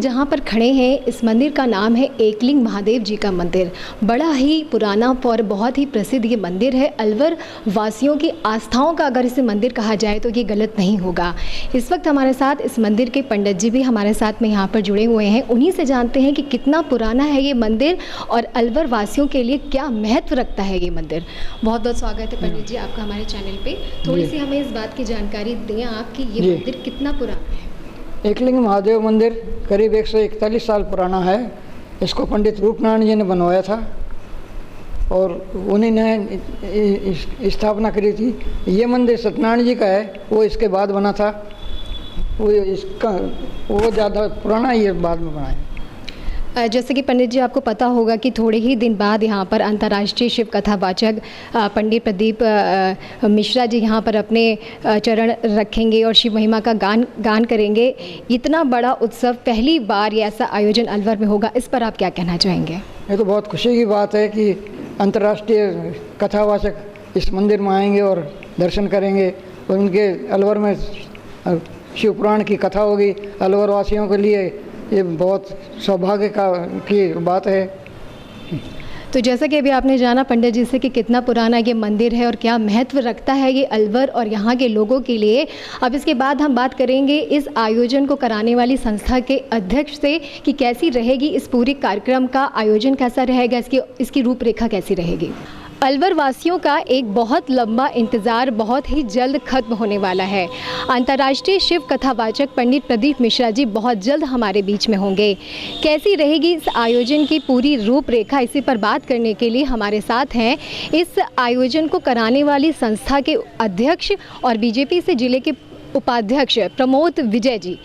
जहां पर खड़े हैं इस मंदिर का नाम है एकलिंग महादेव जी का मंदिर। बड़ा ही पुराना और बहुत ही प्रसिद्ध ये मंदिर है। अलवर वासियों की आस्थाओं का अगर इसे मंदिर कहा जाए तो ये गलत नहीं होगा। इस वक्त हमारे साथ इस मंदिर के पंडित जी भी हमारे साथ में यहाँ पर जुड़े हुए हैं। उन्हीं से जानते हैं कि कितना पुराना है ये मंदिर और अलवर वासियों के लिए क्या महत्व रखता है ये मंदिर। बहुत बहुत स्वागत है पंडित जी आपका हमारे चैनल पे। थोड़ी सी हमें इस बात की जानकारी दें आप कि ये मंदिर कितना पुराना है। एकलिंग महादेव मंदिर करीब 141 साल पुराना है। इसको पंडित रूपनारायण जी ने बनवाया था और उन्हीं ने स्थापना करी थी। ये मंदिर सत्यनारायण जी का है, वो इसके बाद बना था। वो ज़्यादा पुराना ही बाद में बना है। जैसे कि पंडित जी आपको पता होगा कि थोड़े ही दिन बाद यहाँ पर अंतर्राष्ट्रीय शिव कथावाचक पंडित प्रदीप मिश्रा जी यहाँ पर अपने चरण रखेंगे और शिव महिमा का गान करेंगे। इतना बड़ा उत्सव पहली बार ये ऐसा आयोजन अलवर में होगा, इस पर आप क्या कहना चाहेंगे? ये तो बहुत खुशी की बात है कि अंतर्राष्ट्रीय कथावाचक इस मंदिर में आएंगे और दर्शन करेंगे और उनके अलवर में शिव पुराण की कथा होगी। अलवर वासियों के लिए ये बहुत सौभाग्य की बात है। तो जैसा कि अभी आपने जाना पंडित जी से कि कितना पुराना ये मंदिर है और क्या महत्व रखता है ये अलवर और यहाँ के लोगों के लिए। अब इसके बाद हम बात करेंगे इस आयोजन को कराने वाली संस्था के अध्यक्ष से कि कैसी रहेगी इस पूरे कार्यक्रम का आयोजन, कैसा रहेगा, इसकी रूपरेखा कैसी रहेगी। अलवर वासियों का एक बहुत लंबा इंतज़ार बहुत ही जल्द खत्म होने वाला है। अंतर्राष्ट्रीय शिव कथावाचक पंडित प्रदीप मिश्रा जी बहुत जल्द हमारे बीच में होंगे। कैसी रहेगी इस आयोजन की पूरी रूपरेखा, इसी पर बात करने के लिए हमारे साथ हैं इस आयोजन को कराने वाली संस्था के अध्यक्ष और बीजेपी से जिले के उपाध्यक्ष प्रमोद विजय जी।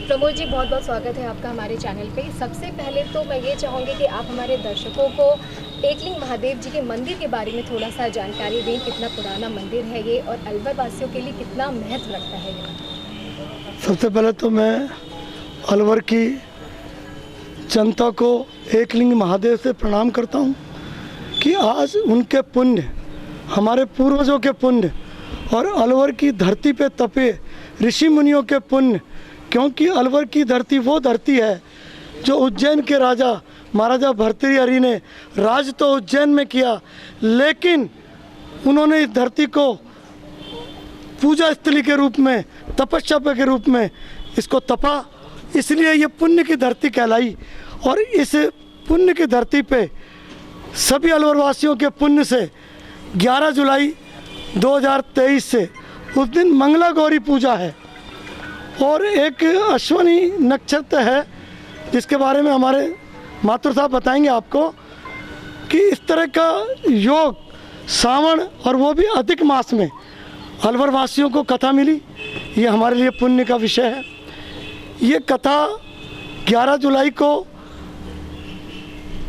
प्रमोद जी बहुत बहुत स्वागत है आपका हमारे चैनल पे। सबसे पहले तो मैं ये चाहूँगी कि आप हमारे दर्शकों को एकलिंग महादेव जी के मंदिर के बारे में थोड़ा सा जानकारी दें। कितना पुराना मंदिर है ये और अलवर वासियों के लिए कितना महत्व रखता है ये? सबसे पहले तो मैं अलवर की जनता को एकलिंग महादेव से प्रणाम करता हूँ कि आज उनके पुण्य, हमारे पूर्वजों के पुण्य और अलवर की धरती पे तपे ऋषि मुनियों के पुण्य, क्योंकि अलवर की धरती वो धरती है जो उज्जैन के राजा महाराजा भर्तृहरि ने राज तो उज्जैन में किया, लेकिन उन्होंने इस धरती को पूजा स्थली के रूप में, तपस्या के रूप में इसको तपा, इसलिए ये पुण्य की धरती कहलाई। और इस पुण्य की धरती पे सभी अलवर वासियों के पुण्य से 11 जुलाई 2023 से उस दिन मंगला गौरी पूजा है और एक अश्वनी नक्षत्र है जिसके बारे में हमारे मातृ साहब बताएंगे आपको कि इस तरह का योग सावन और वो भी अधिक मास में अलवर वासियों को कथा मिली। ये हमारे लिए पुण्य का विषय है। ये कथा 11 जुलाई को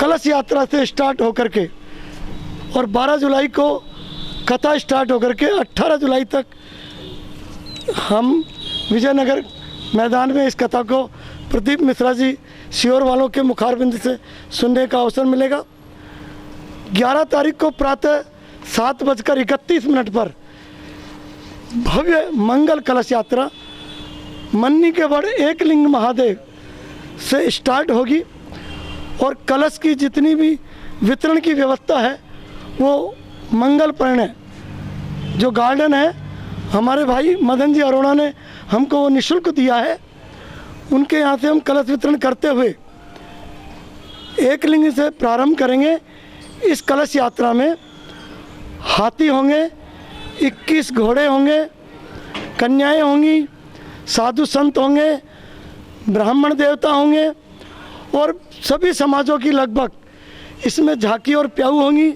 कलश यात्रा से स्टार्ट होकर के और 12 जुलाई को कथा स्टार्ट होकर के 18 जुलाई तक हम विजयनगर मैदान में इस कथा को प्रदीप मिश्रा जी सीहोर वालों के मुखारबिंद से सुनने का अवसर मिलेगा। 11 तारीख को प्रातः 7:31 पर भव्य मंगल कलश यात्रा मन्नी के बड़ एकलिंग महादेव से स्टार्ट होगी और कलश की जितनी भी वितरण की व्यवस्था है वो मंगल परिणय जो गार्डन है हमारे भाई मदन जी अरोड़ा ने हमको वो निःशुल्क दिया है, उनके यहाँ से हम कलश वितरण करते हुए एकलिंग से प्रारंभ करेंगे। इस कलश यात्रा में हाथी होंगे, 21 घोड़े होंगे, कन्याएं होंगी, साधु संत होंगे, ब्राह्मण देवता होंगे और सभी समाजों की लगभग इसमें झांकी और प्याऊ होंगी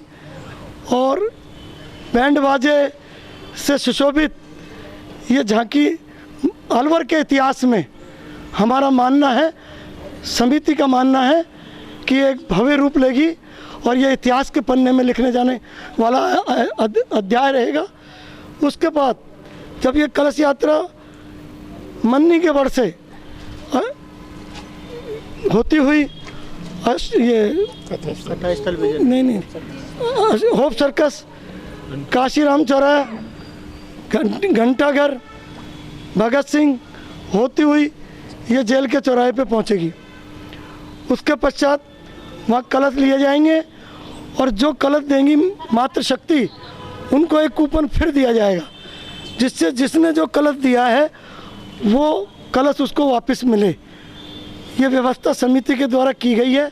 और बैंड बाजे से सुशोभित ये झांकी अलवर के इतिहास में हमारा मानना है, समिति का मानना है कि एक भव्य रूप लेगी और ये इतिहास के पन्ने में लिखने जाने वाला अध्याय रहेगा। उसके बाद जब ये कलश यात्रा मन्नी के बड़ से होती हुई ये नहीं होप सर्कस, काशीराम चौराहा, घंटाघर, भगत सिंह होती हुई ये जेल के चौराहे पे पहुंचेगी। उसके पश्चात वहाँ कलश लिए जाएंगे और जो कलश देंगी मातृशक्ति, उनको एक कूपन फिर दिया जाएगा, जिससे जिसने जो कलश दिया है वो कलश उसको वापस मिले। ये व्यवस्था समिति के द्वारा की गई है।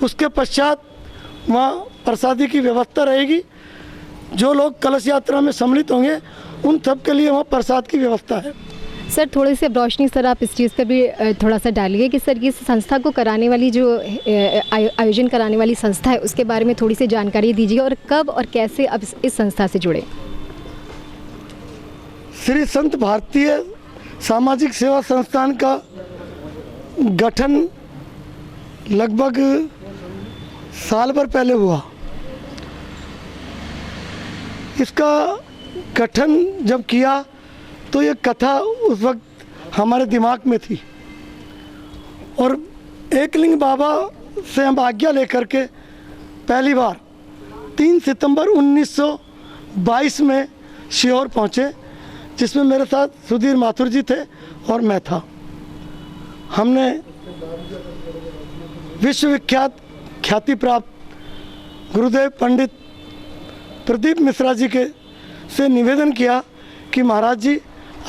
उसके पश्चात वहाँ प्रसादी की व्यवस्था रहेगी। जो लोग कलश यात्रा में सम्मिलित होंगे उन सब के लिए वहाँ प्रसाद की व्यवस्था है। सर थोड़ी सी रोशनी सर आप इस चीज़ पर भी थोड़ा सा डालिए कि सर इस संस्था को कराने वाली जो आयोजन कराने वाली संस्था है उसके बारे में थोड़ी सी जानकारी दीजिए और कब और कैसे अब इस संस्था से जुड़े। श्री संत भारतीय सामाजिक सेवा संस्थान का गठन लगभग साल भर पहले हुआ। इसका गठन जब किया तो ये कथा उस वक्त हमारे दिमाग में थी और एकलिंग बाबा से हम आज्ञा लेकर के पहली बार 3 सितंबर 1922 में सीहोर पहुँचे, जिसमें मेरे साथ सुधीर माथुर जी थे और मैं था। हमने विश्वविख्यात ख्याति प्राप्त गुरुदेव पंडित प्रदीप मिश्रा जी के से निवेदन किया कि महाराज जी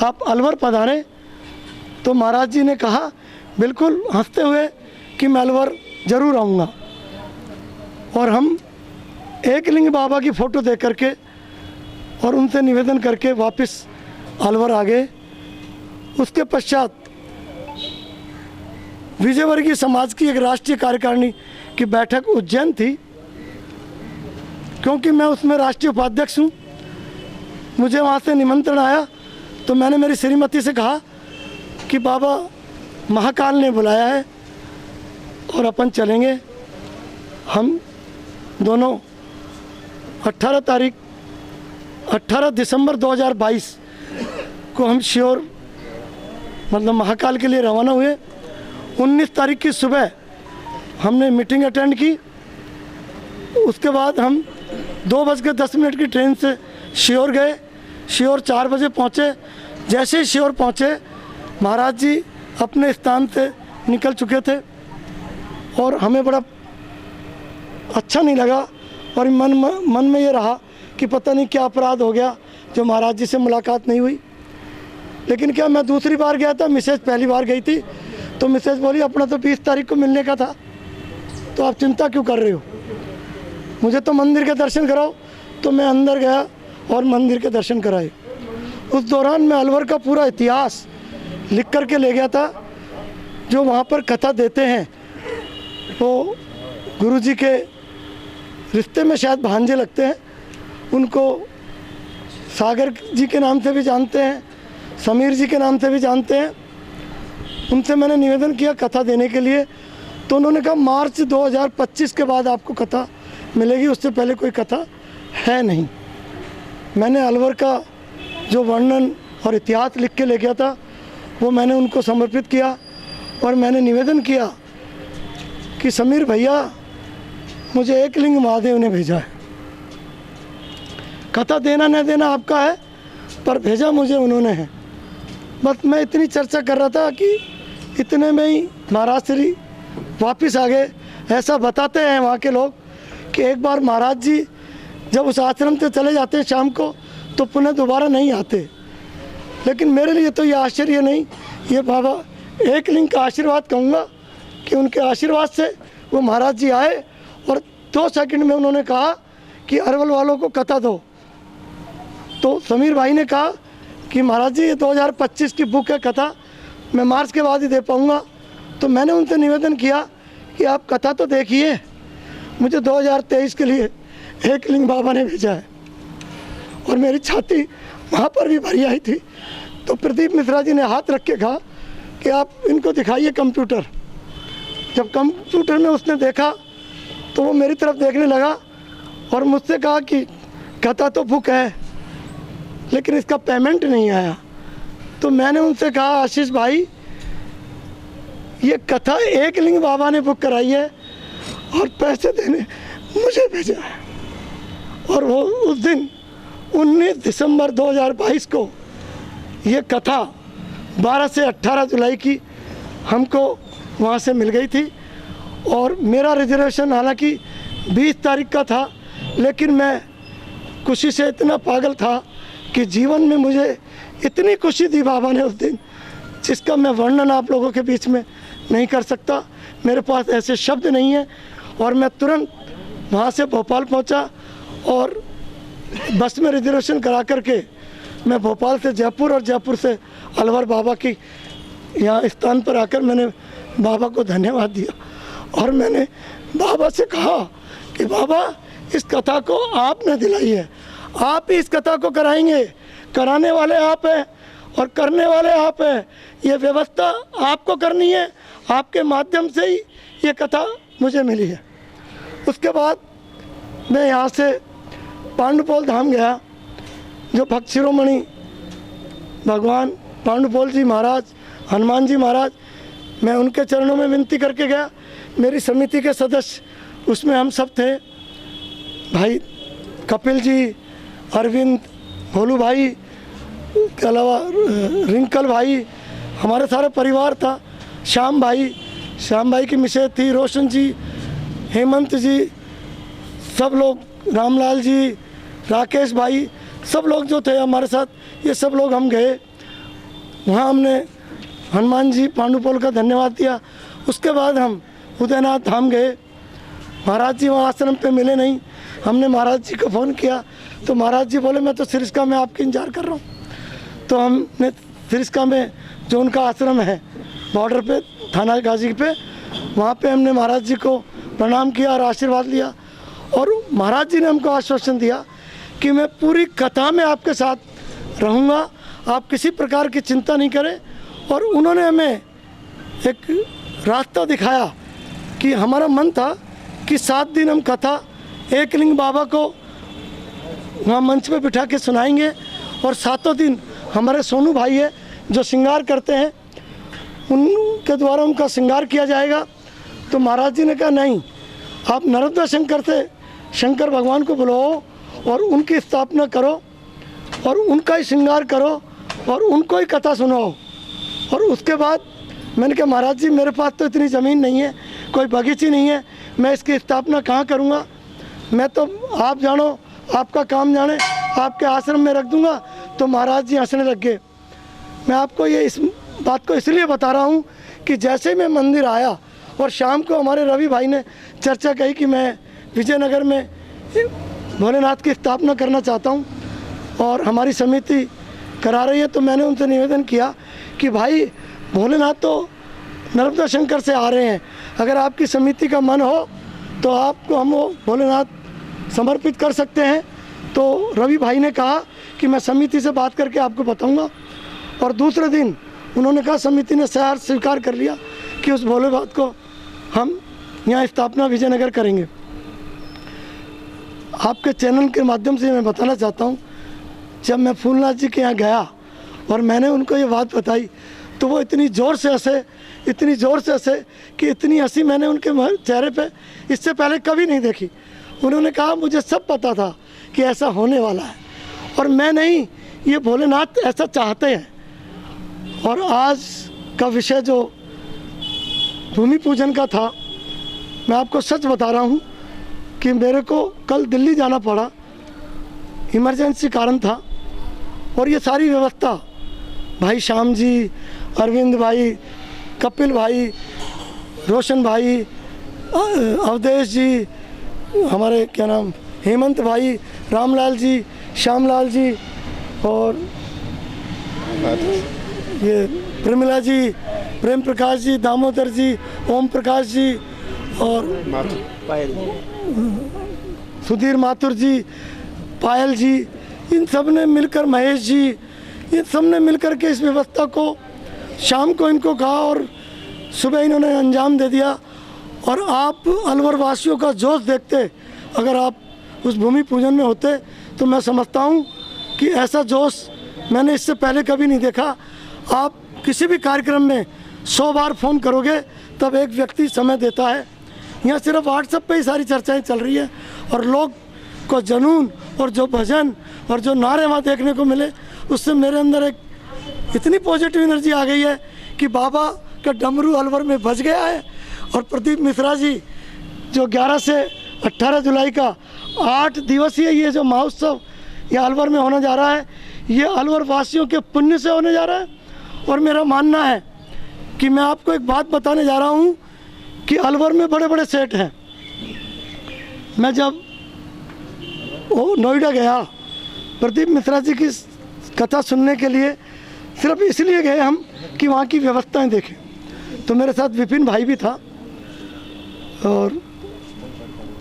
आप अलवर पधारें। तो महाराज जी ने कहा बिल्कुल, हंसते हुए कि मैं अलवर ज़रूर आऊँगा। और हम एकलिंग बाबा की फ़ोटो दे करके और उनसे निवेदन करके वापस अलवर आ गए। उसके पश्चात विजयवर्गीय समाज की एक राष्ट्रीय कार्यकारिणी की बैठक उज्जैन थी। क्योंकि मैं उसमें राष्ट्रीय उपाध्यक्ष हूँ, मुझे वहाँ से निमंत्रण आया तो मैंने मेरी श्रीमती से कहा कि बाबा महाकाल ने बुलाया है और अपन चलेंगे। हम दोनों 18 दिसंबर 2022 को हम सीहोर मतलब महाकाल के लिए रवाना हुए। 19 तारीख की सुबह हमने मीटिंग अटेंड की। उसके बाद हम 2:10 की ट्रेन से सीहोर गए। सीहोर 4 बजे पहुँचे। जैसे ही सीहोर पहुँचे महाराज जी अपने स्थान से निकल चुके थे और हमें बड़ा अच्छा नहीं लगा और मन में ये रहा कि पता नहीं क्या अपराध हो गया जो महाराज जी से मुलाकात नहीं हुई। लेकिन क्या मैं दूसरी बार गया था, मिसेज पहली बार गई थी, तो मिसेज बोली अपना तो 20 तारीख को मिलने का था, तो आप चिंता क्यों कर रहे हो, मुझे तो मंदिर के दर्शन कराओ। तो मैं अंदर गया और मंदिर के दर्शन कराए। उस दौरान मैं अलवर का पूरा इतिहास लिख कर के ले गया था। जो वहाँ पर कथा देते हैं वो गुरुजी के रिश्ते में शायद भांजे लगते हैं। उनको सागर जी के नाम से भी जानते हैं, समीर जी के नाम से भी जानते हैं। उनसे मैंने निवेदन किया कथा देने के लिए, तो उन्होंने कहा मार्च 2025 के बाद आपको कथा मिलेगी, उससे पहले कोई कथा है नहीं। मैंने अलवर का जो वर्णन और इतिहास लिख के ले गया था वो मैंने उनको समर्पित किया और मैंने निवेदन किया कि समीर भैया मुझे एकलिंग महादेव ने भेजा है, कथा देना न देना आपका है, पर भेजा मुझे उन्होंने है। बस मैं इतनी चर्चा कर रहा था कि इतने में ही महाराज श्री वापस आ गए। ऐसा बताते हैं वहाँ के लोग कि एक बार महाराज जी जब उस आश्रम से चले जाते हैं शाम को तो पुनः दोबारा नहीं आते। लेकिन मेरे लिए तो ये आश्चर्य नहीं, ये बाबा एकलिंग का आशीर्वाद कहूँगा कि उनके आशीर्वाद से वो महाराज जी आए और 2 सेकंड में उन्होंने कहा कि अरवल वालों को कथा दो। तो समीर भाई ने कहा कि महाराज जी ये 2025 की बुक है कथा, मैं मार्च के बाद ही दे पाऊँगा। तो मैंने उनसे निवेदन किया कि आप कथा तो देखिए, मुझे 2023 के लिए एकलिंग बाबा ने भेजा है। और मेरी छाती वहाँ पर भी भरी आई थी। तो प्रदीप मिश्रा जी ने हाथ रख के कहा कि आप इनको दिखाइए कंप्यूटर। जब कंप्यूटर में उसने देखा तो वो मेरी तरफ देखने लगा और मुझसे कहा कि कथा तो बुक है लेकिन इसका पेमेंट नहीं आया। तो मैंने उनसे कहा आशीष भाई ये कथा एकलिंग बाबा ने बुक कराई है और पैसे देने मुझे भेजा है। और वो उस दिन 19 दिसंबर 2022 को ये कथा 12 से 18 जुलाई की हमको वहाँ से मिल गई थी। और मेरा रिजर्वेशन हालांकि 20 तारीख का था, लेकिन मैं खुशी से इतना पागल था कि जीवन में मुझे इतनी खुशी दी बाबा ने उस दिन, जिसका मैं वर्णन आप लोगों के बीच में नहीं कर सकता। मेरे पास ऐसे शब्द नहीं है। और मैं तुरंत वहाँ से भोपाल पहुँचा और बस में रिजर्वेशन करा करके मैं भोपाल से जयपुर और जयपुर से अलवर बाबा की यहाँ स्थान पर आकर मैंने बाबा को धन्यवाद दिया। और मैंने बाबा से कहा कि बाबा, इस कथा को आपने दिलाई है, आप ही इस कथा को कराएंगे, कराने वाले आप हैं और करने वाले आप हैं। ये व्यवस्था आपको करनी है, आपके माध्यम से ही ये कथा मुझे मिली है। उसके बाद मैं यहाँ से पांडुपोल धाम गया, जो भक्त शिरोमणि भगवान पांडुपोल जी महाराज, हनुमान जी महाराज, मैं उनके चरणों में विनती करके गया। मेरी समिति के सदस्य उसमें हम सब थे, भाई कपिल जी, अरविंद, भोलू भाई के अलावा रिंकल भाई, हमारे सारे परिवार था। श्याम भाई की मिसेज थी, रोशन जी, हेमंत जी, सब लोग, रामलाल जी, राकेश भाई, सब लोग जो थे हमारे साथ, ये सब लोग हम गए वहाँ। हमने हनुमान जी पांडुपोल का धन्यवाद दिया। उसके बाद हम उदयनाथ धाम गए। महाराज जी वहाँ आश्रम पे मिले नहीं। हमने महाराज जी को फ़ोन किया तो महाराज जी बोले मैं तो सिरिस्का में आपकी इंतजार कर रहा हूँ। तो हमने सिरिस्का में जो उनका आश्रम है बॉर्डर पे, थाना गाजी पे, वहाँ पे हमने महाराज जी को प्रणाम किया और आशीर्वाद लिया। और महाराज जी ने हमको आश्वासन दिया कि मैं पूरी कथा में आपके साथ रहूँगा, आप किसी प्रकार की चिंता नहीं करें। और उन्होंने हमें एक रास्ता दिखाया कि हमारा मन था कि 7 दिन हम कथा एकलिंग बाबा को वहाँ मंच पे बिठा के सुनाएंगे और 7 दिन हमारे सोनू भाई है जो श्रृंगार करते हैं, उनके द्वारा उनका श्रृंगार किया जाएगा। तो महाराज जी ने कहा नहीं, आप नर्मदा शंकर से शंकर भगवान को बुलाओ और उनकी स्थापना करो और उनका ही श्रृंगार करो और उनको ही कथा सुनाओ। और उसके बाद मैंने कहा महाराज जी, मेरे पास तो इतनी ज़मीन नहीं है, कोई बगीची नहीं है, मैं इसकी स्थापना कहाँ करूँगा, मैं तो आप जानो, आपका काम जाने, आपके आश्रम में रख दूँगा। तो महाराज जी हंसने लग गए। मैं आपको ये इस बात को इसलिए बता रहा हूँ कि जैसे ही मैं मंदिर आया और शाम को हमारे रवि भाई ने चर्चा कही कि मैं विजयनगर में भोलेनाथ की स्थापना करना चाहता हूँ और हमारी समिति करा रही है, तो मैंने उनसे निवेदन किया कि भाई भोलेनाथ तो नर्मदा शंकर से आ रहे हैं, अगर आपकी समिति का मन हो तो आपको हम वो भोलेनाथ समर्पित कर सकते हैं। तो रवि भाई ने कहा कि मैं समिति से बात करके आपको बताऊंगा। और दूसरे दिन उन्होंने कहा, समिति ने स्वीकार कर लिया कि उस भोलेनाथ को हम यहाँ स्थापना विजयनगर करेंगे। आपके चैनल के माध्यम से मैं बताना चाहता हूँ, जब मैं फूलनाथ जी के यहाँ गया और मैंने उनको ये बात बताई तो वो इतनी ज़ोर से हंसे कि इतनी हंसी मैंने उनके चेहरे पे इससे पहले कभी नहीं देखी। उन्होंने कहा मुझे सब पता था कि ऐसा होने वाला है और मैं नहीं, ये भोलेनाथ ऐसा चाहते हैं। और आज का विषय जो भूमि पूजन का था, मैं आपको सच बता रहा हूँ कि मेरे को कल दिल्ली जाना पड़ा, इमरजेंसी कारण था। और ये सारी व्यवस्था भाई श्याम जी, अरविंद भाई, कपिल भाई, रोशन भाई, अवधेश जी, हमारे क्या नाम, हेमंत भाई, रामलाल जी, श्यामलाल जी और ये प्रमिला जी, प्रेम प्रकाश जी, दामोदर जी, ओम प्रकाश जी और सुधीर माथुर जी, पायल जी, इन सब ने मिलकर, महेश जी, इन सब ने मिलकर के इस व्यवस्था को शाम को इनको कहा और सुबह इन्होंने अंजाम दे दिया। और आप अलवर वासियों का जोश देखते, अगर आप उस भूमि पूजन में होते तो मैं समझता हूँ कि ऐसा जोश मैंने इससे पहले कभी नहीं देखा। आप किसी भी कार्यक्रम में 100 बार फ़ोन करोगे तब एक व्यक्ति समय देता है। यहाँ सिर्फ व्हाट्सएप पे ही सारी चर्चाएं चल रही है और लोग को जुनून और जो भजन और जो नारे वहाँ देखने को मिले, उससे मेरे अंदर एक इतनी पॉजिटिव एनर्जी आ गई है कि बाबा का डमरू अलवर में बज गया है। और प्रदीप मिश्रा जी जो 11 से 18 जुलाई का 8 दिवसीय ये जो महोत्सव ये अलवर में होने जा रहा है, ये अलवर वासियों के पुण्य से होने जा रहा है। और मेरा मानना है कि मैं आपको एक बात बताने जा रहा हूँ कि अलवर में बड़े बड़े सेठ हैं। मैं जब नोएडा गया प्रदीप मिश्रा जी की कथा सुनने के लिए, सिर्फ इसलिए गए हम कि वहाँ की व्यवस्थाएं देखें। तो मेरे साथ विपिन भाई भी था और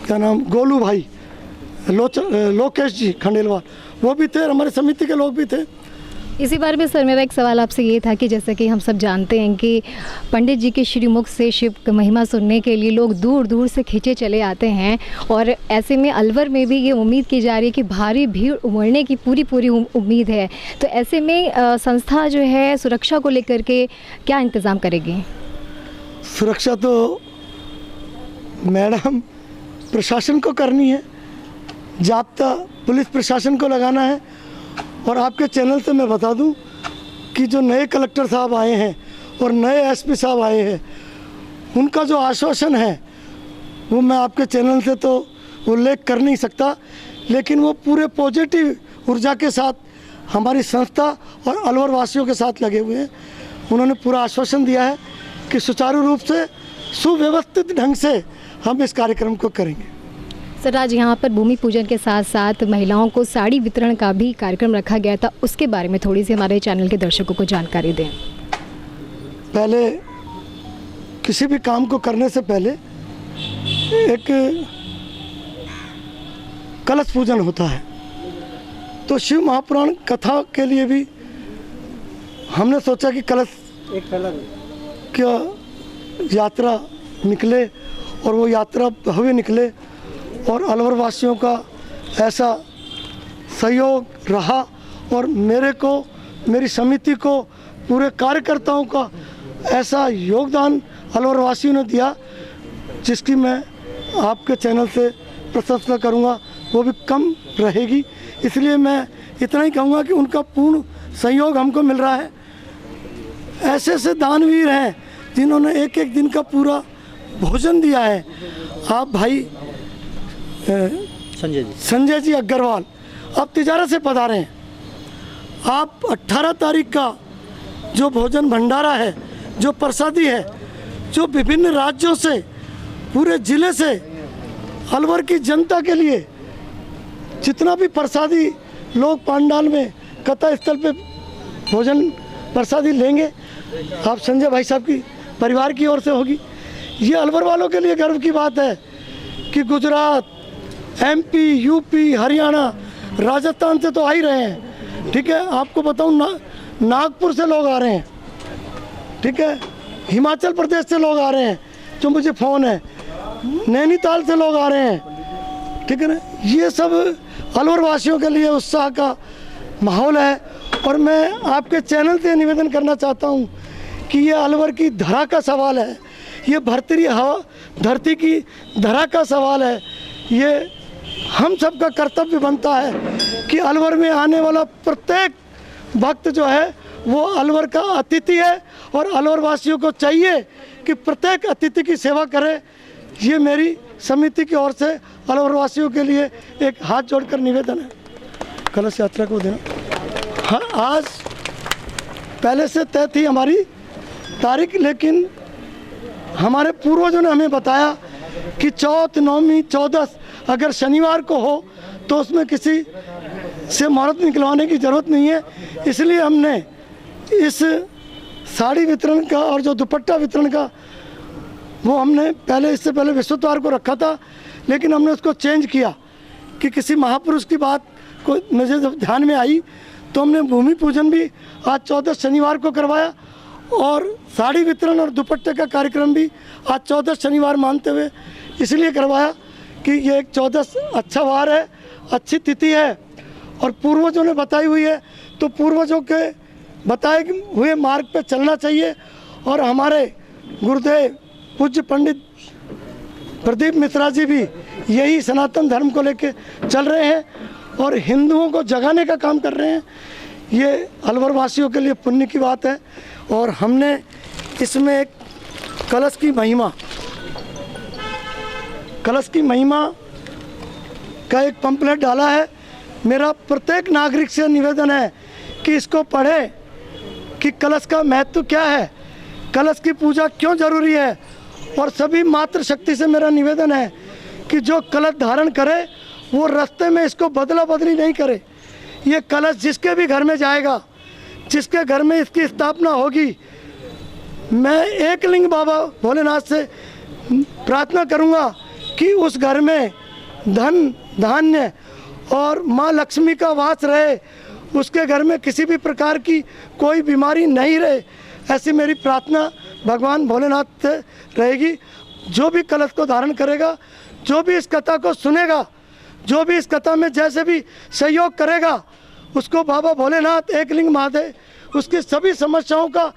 क्या नाम गोलू भाई, लोकेश जी खंडेलवाल, वो भी थे, हमारे समिति के लोग भी थे। इसी बारे में सर मेरा एक सवाल आपसे ये था कि जैसे कि हम सब जानते हैं कि पंडित जी के श्रीमुख से शिव की महिमा सुनने के लिए लोग दूर दूर से खींचे चले आते हैं, और ऐसे में अलवर में भी ये उम्मीद की जा रही है कि भारी भीड़ उमड़ने की पूरी उम्मीद है। तो ऐसे में संस्था जो है सुरक्षा को लेकर के क्या इंतज़ाम करेगी? सुरक्षा तो मैडम प्रशासन को करनी है, जाब्ता पुलिस प्रशासन को लगाना है। और आपके चैनल से मैं बता दूं कि जो नए कलेक्टर साहब आए हैं और नए एसपी साहब आए हैं, उनका जो आश्वासन है वो मैं आपके चैनल से तो उल्लेख कर नहीं सकता, लेकिन वो पूरे पॉजिटिव ऊर्जा के साथ हमारी संस्था और अलवर वासियों के साथ लगे हुए हैं। उन्होंने पूरा आश्वासन दिया है कि सुचारू रूप से सुव्यवस्थित ढंग से हम इस कार्यक्रम को करेंगे। सर आज यहाँ पर भूमि पूजन के साथ साथ महिलाओं को साड़ी वितरण का भी कार्यक्रम रखा गया था, उसके बारे में थोड़ी सी हमारे चैनल के दर्शकों को जानकारी दें। पहले किसी भी काम को करने से पहले एक कलश पूजन होता है, तो शिव महापुराण कथा के लिए भी हमने सोचा कि कलश क्या यात्रा निकले और वो यात्रा भव्य निकले और अलवर वासियों का ऐसा सहयोग रहा और मेरे को, मेरी समिति को, पूरे कार्यकर्ताओं का ऐसा योगदान अलवर वासियों ने दिया जिसकी मैं आपके चैनल से प्रशंसा करूंगा, वो भी कम रहेगी। इसलिए मैं इतना ही कहूँगा कि उनका पूर्ण सहयोग हमको मिल रहा है। ऐसे ऐसे दानवीर हैं जिन्होंने एक एक दिन का पूरा भोजन दिया है। आप भाई संजय जी अग्रवाल अब तिजारत से पधारे हैं। आप 18 तारीख का जो भोजन भंडारा है, जो प्रसादी है, जो विभिन्न राज्यों से, पूरे ज़िले से अलवर की जनता के लिए जितना भी प्रसादी लोग पंडाल में कथा स्थल पे भोजन प्रसादी लेंगे, आप संजय भाई साहब की परिवार की ओर से होगी। ये अलवर वालों के लिए गर्व की बात है कि गुजरात, MP, UP, हरियाणा, राजस्थान से तो आ ही रहे हैं। ठीक है, आपको बताऊं नागपुर से लोग आ रहे हैं, ठीक है, हिमाचल प्रदेश से लोग आ रहे हैं जो मुझे फ़ोन है, नैनीताल से लोग आ रहे हैं, ठीक है ना। ये सब अलवर वासियों के लिए उत्साह का माहौल है। और मैं आपके चैनल से निवेदन करना चाहता हूँ कि ये अलवर की धरा का सवाल है, ये भरतरी हवा धरती की धरा का सवाल है। ये हम सब का कर्तव्य बनता है कि अलवर में आने वाला प्रत्येक भक्त जो है वो अलवर का अतिथि है और अलवर वासियों को चाहिए कि प्रत्येक अतिथि की सेवा करे। ये मेरी समिति की ओर से अलवर वासियों के लिए एक हाथ जोड़कर निवेदन है। कलश यात्रा को देना, हाँ आज पहले से तय थी हमारी तारीख, लेकिन हमारे पूर्वजों ने हमें बताया कि चौथ, नौमी, चौदस अगर शनिवार को हो तो उसमें किसी से मुहूर्त निकलवाने की ज़रूरत नहीं है। इसलिए हमने इस साड़ी वितरण का और जो दुपट्टा वितरण का वो हमने पहले, इससे पहले विश्वत्वार को रखा था, लेकिन हमने उसको चेंज किया कि किसी महापुरुष की बात को मुझे जब ध्यान में आई तो हमने भूमि पूजन भी आज 14 शनिवार को करवाया और साड़ी वितरण और दुपट्टे का कार्यक्रम भी आज 14 शनिवार मानते हुए इसलिए करवाया कि ये एक 14 अच्छा वार है, अच्छी तिथि है और पूर्वजों ने बताई हुई है, तो पूर्वजों के बताए हुए मार्ग पे चलना चाहिए। और हमारे गुरुदेव पूज्य पंडित प्रदीप मिश्रा जी भी यही सनातन धर्म को लेके चल रहे हैं और हिंदुओं को जगाने का काम कर रहे हैं। ये अलवर वासियों के लिए पुण्य की बात है और हमने इसमें एक कलश की महिमा का एक पंपलेट डाला है। मेरा प्रत्येक नागरिक से निवेदन है कि इसको पढ़े कि कलश का महत्व क्या है, कलश की पूजा क्यों जरूरी है। और सभी मातृशक्ति से मेरा निवेदन है कि जो कलश धारण करे वो रास्ते में इसको बदला बदली नहीं करे। ये कलश जिसके भी घर में जाएगा, जिसके घर में इसकी स्थापना होगी, मैं एकलिंग बाबा भोलेनाथ से प्रार्थना करूंगा कि उस घर में धन धान्य और माँ लक्ष्मी का वास रहे, उसके घर में किसी भी प्रकार की कोई बीमारी नहीं रहे। ऐसी मेरी प्रार्थना भगवान भोलेनाथ से रहेगी। जो भी कलश को धारण करेगा, जो भी इस कथा को सुनेगा, जो भी इस कथा में जैसे भी सहयोग करेगा, उसको बाबा भोलेनाथ एकलिंग महादेव उसकी सभी समस्याओं का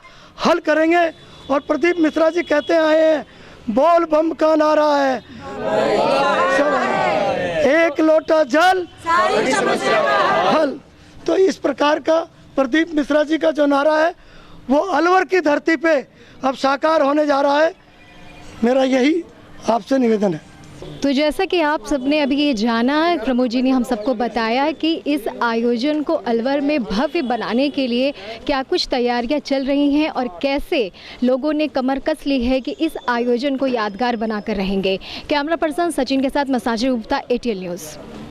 हल करेंगे। और प्रदीप मिश्रा जी कहते आए हैं, बोल बम का नारा है, एक लोटा जल सारी समस्या का हल। तो इस प्रकार का प्रदीप मिश्रा जी का जो नारा है वो अलवर की धरती पे अब साकार होने जा रहा है। मेरा यही आपसे निवेदन है। तो जैसा कि आप सबने अभी ये जाना, प्रमोद जी ने हम सबको बताया कि इस आयोजन को अलवर में भव्य बनाने के लिए क्या कुछ तैयारियां चल रही हैं और कैसे लोगों ने कमर कस ली है कि इस आयोजन को यादगार बनाकर रहेंगे। कैमरा पर्सन सचिन के साथ मसाजिर गुप्ता, ATL न्यूज़।